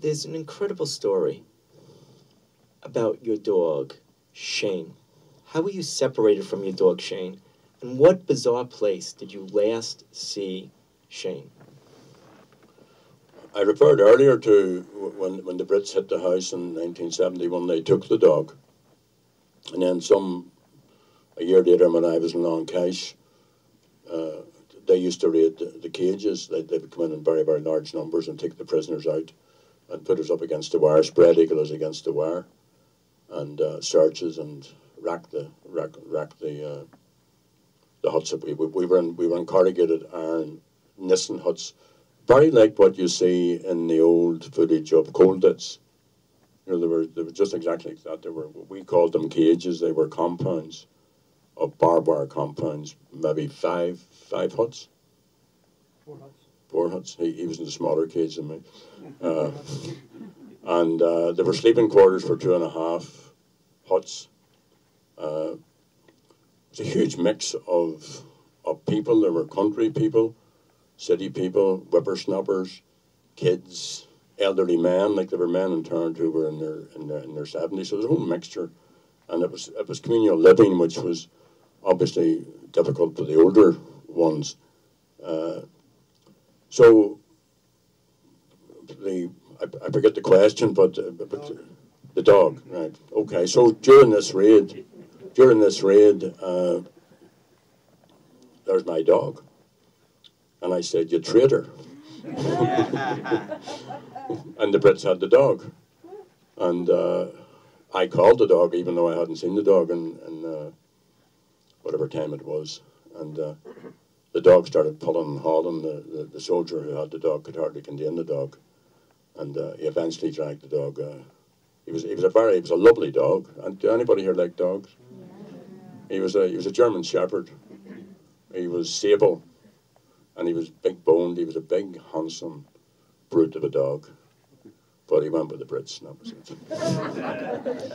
There's an incredible story about your dog, Shane. How were you separated from your dog, Shane? And what bizarre place did you last see Shane? I referred earlier to when the Brits hit the house in 1971, they took the dog. And then a year later, when I was in Long Cash, they used to raid the cages. They would come in very, very large numbers and take the prisoners out and put us up against the wire, spread eagle us against the wire, and searches and rack the huts. We were in corrugated iron Nissen huts, very like what you see in the old footage of Colditz. You know, they were just exactly like that. We called them cages. They were compounds of barbed wire compounds, maybe five huts. 4 huts. 4 huts. He was in the smaller cage than me. And there were sleeping quarters for 2.5 huts. It was a huge mix of people. There were country people, city people, whippersnappers, kids, elderly men, like there were men interned who were in their 70s. So there was a whole mixture, and it was communal living, which was obviously difficult for the older ones. So I forget the question, but the dog, right? Okay. So during this raid, there's my dog, and I said, "You traitor!" And the Brits had the dog, and I called the dog, even though I hadn't seen the dog in whatever time it was, and the dog started pulling and hauling. The soldier who had the dog could hardly contain the dog, and he eventually dragged the dog. He was a lovely dog. And do anybody here like dogs? He was a German Shepherd. He was sable, and he was big boned. He was a big, handsome brute of a dog. But he went with the Brits, and that was it.